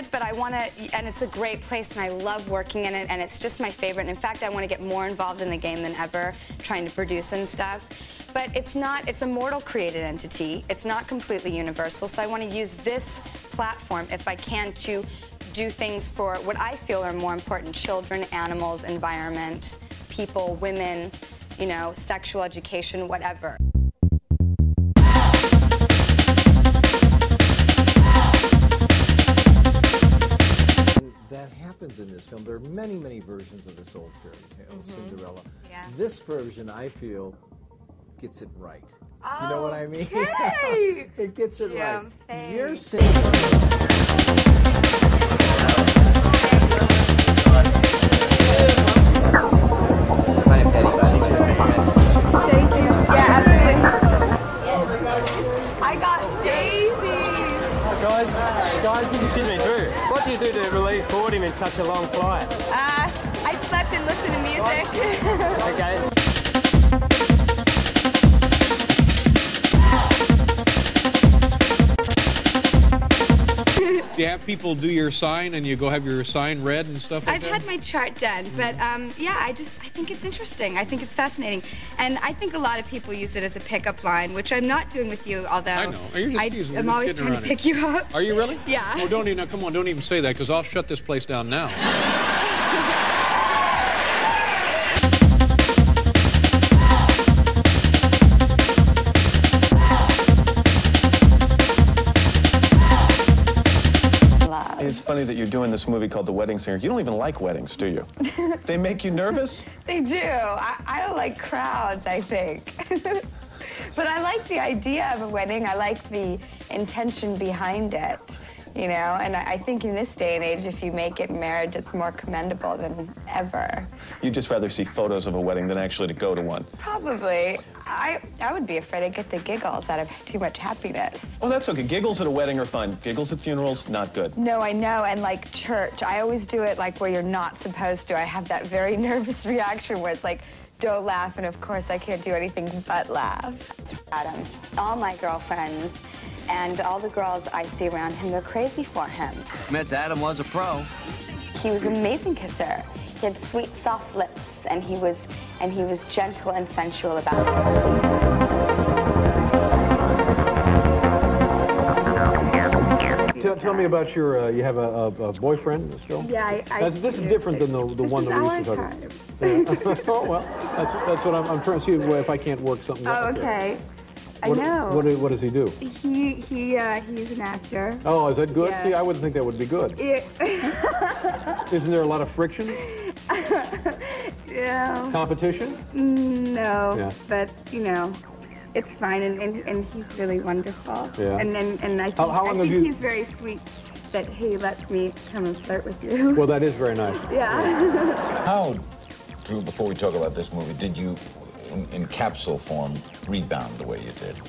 good, but I want to, and it's a great place, and I love working in it, and it's just my favorite. And in fact, I want to get more involved in the game than ever, trying to produce and stuff. But it's not, it's a mortal created entity. It's not completely universal, so I want to use this platform, if I can, to do things for what I feel are more important: children, animals, environment, people, women, you know, sexual education, whatever. That happens in this film. There are many, many versions of this old fairy tale, Cinderella. Yeah. This version, I feel, gets it right. Oh, you know what I mean? okay. It gets it right. Thanks. You're Cinderella. My name's Eddie, by the way. Thank you. Yeah, absolutely. I got daisies. Guys, excuse me, Drew. What do you do to relieve boredom in such a long flight? I slept and listened to music. Okay. Do you have people do your sign and you go have your sign read and stuff like I've that? had my chart done, but yeah, I think it's interesting. I think it's fascinating. And I think a lot of people use it as a pickup line, which I'm not doing with you, although I know. I'm always trying to pick you up. Are you really? Yeah. Oh, don't even, come on, don't even say that, because I'll shut this place down now. It's funny that you're doing this movie called The Wedding Singer. You don't even like weddings, do you? They make you nervous? They do. I don't like crowds, I think. But I like the idea of a wedding. I like the intention behind it, you know? And I think in this day and age, if you make it marriage, it's more commendable than ever. You'd just rather see photos of a wedding than actually to go to one. Probably. I would be afraid I'd get the giggles out of too much happiness. Oh, that's okay. Giggles at a wedding are fine. Giggles at funerals, not good. No, I know. And like church, I always do it like where you're not supposed to. I have that very nervous reaction where it's like, don't laugh, and of course I can't do anything but laugh. Adam, all my girlfriends and all the girls I see around him, they're crazy for him. Admits Adam was a pro. He was an amazing kisser. He had sweet, soft lips, and he was gentle and sensual about it. Tell me about your, you have a boyfriend still? Yeah, This is different than the one that we used to talk about. Yeah. Oh, well, that's what I'm trying to see if I can't work something out. Oh, okay. I know. What does he do? He's an actor. Oh, is that good? Yeah. See, I wouldn't think that would be good. Yeah. Isn't there a lot of friction? Yeah. Competition? No, Yeah. but, you know, it's fine, and he's really wonderful. Yeah. And I think, How long have you... he's very sweet that he lets me come and flirt with you. Well, that is very nice. Yeah. How, Drew, before we talk about this movie, did you, in capsule form, rebound the way you did?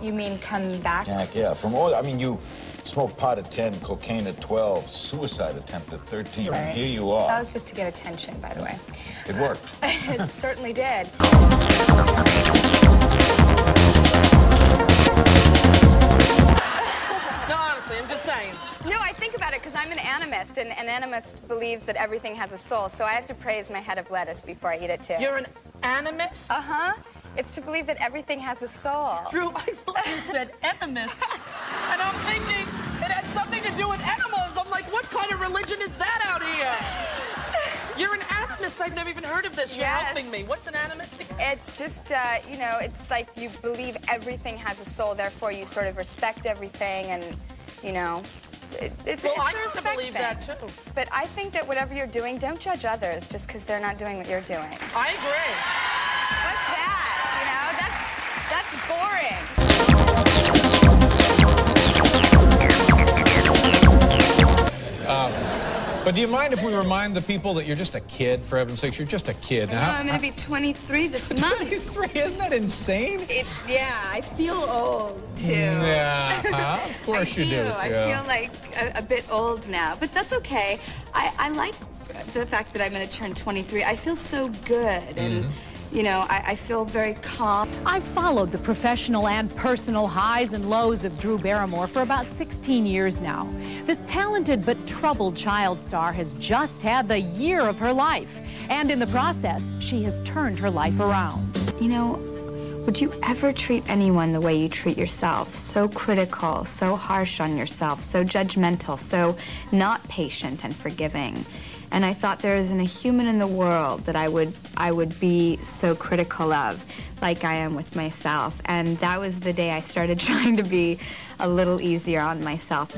You mean come back? Yeah, from all, I mean, you smoked pot at 10, cocaine at 12, suicide attempt at 13, Right. and here you are. That was just to get attention, by the way. It worked. It certainly did. No, honestly, I'm just saying. No, I think about it because I'm an animist, and an animist believes that everything has a soul, so I have to praise my head of lettuce before I eat it, too. You're an animist? Uh-huh. It's to believe that everything has a soul. Drew, I thought you said animist. And I'm thinking it had something to do with animals. I'm like, what kind of religion is that out here? You're an animist. I've never even heard of this. You're helping me. What's an animist again? It just, you know, it's like you believe everything has a soul, therefore you sort of respect everything, and, you know, it's well, I a used to respect believe thing. that, too. But I think that whatever you're doing, don't judge others just because they're not doing what you're doing. I agree. What's that? You know, that's boring. But do you mind if we remind the people that you're just a kid, for heaven's sakes? You're just a kid. I know, I'm going to be 23 this month. 23? Isn't that insane? Yeah, I feel old, too. Yeah, of course you do. I feel like a bit old now, but that's okay. I like the fact that I'm going to turn 23. I feel so good, and You know, I feel very calm. I've followed the professional and personal highs and lows of Drew Barrymore for about 16 years now. This talented but troubled child star has just had the year of her life. And in the process, she has turned her life around. You know, would you ever treat anyone the way you treat yourself? So critical, so harsh on yourself, so judgmental, so not patient and forgiving. And I thought there isn't a human in the world that I would be so critical of, like I am with myself. And that was the day I started trying to be a little easier on myself.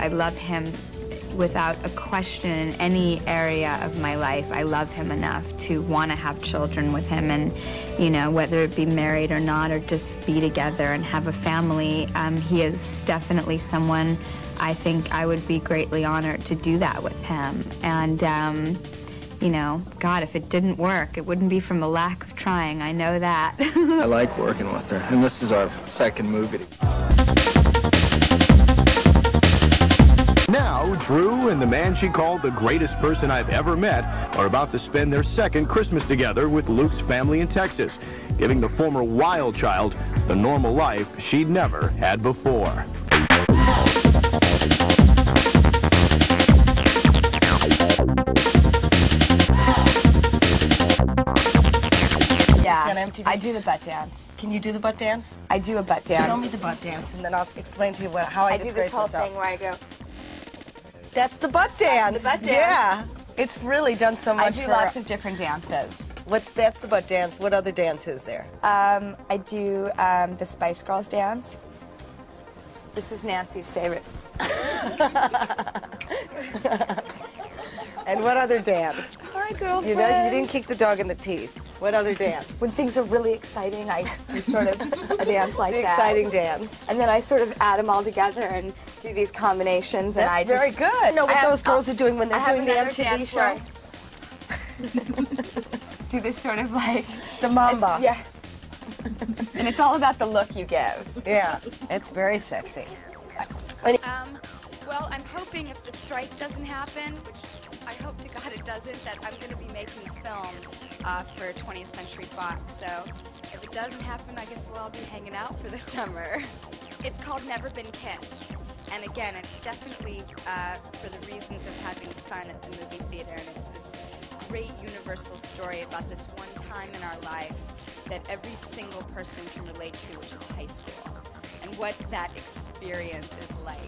I love him without a question in any area of my life. I love him enough to want to have children with him, and, you know, whether it be married or not, or just be together and have a family. He is definitely someone I think I would be greatly honored to do that with him. And, you know, God, if it didn't work, it wouldn't be from the lack of trying. I know that. I like working with her, and this is our second movie. Now, Drew and the man she called the greatest person I've ever met are about to spend their second Christmas together with Luke's family in Texas, giving the former wild child the normal life she'd never had before. Yeah, On MTV? I do the butt dance. Can you do the butt dance? I do a butt dance. Show me the butt dance, and then I'll explain to you how I do disgrace this whole myself. thing where I go. That's the butt dance. That's the butt dance. Yeah, it's really done so much. I do lots of different dances. That's the butt dance. What other dance is there? I do the Spice Girls dance. This is Nancy's favorite. And what other dance? Hi, girlfriend. You didn't kick the dog in the teeth. What other dance? When things are really exciting, I do sort of a dance like The that. exciting dance. And then I sort of add them all together and do these combinations. That's and I very good. You know what those girls are doing when they're doing the MTV show? Do this sort of like... The mamba. Yeah. And it's all about the look you give. Yeah, it's very sexy. Well, I'm hoping if the strike doesn't happen, which I hope to God it doesn't, that I'm going to be making a film for 20th Century Fox. So if it doesn't happen, I guess we'll all be hanging out for the summer. It's called Never Been Kissed. And again, it's definitely for the reasons of having fun at the movie theater. And it's this great universal story about this one time in our life that every single person can relate to, which is high school, and what that experience is like.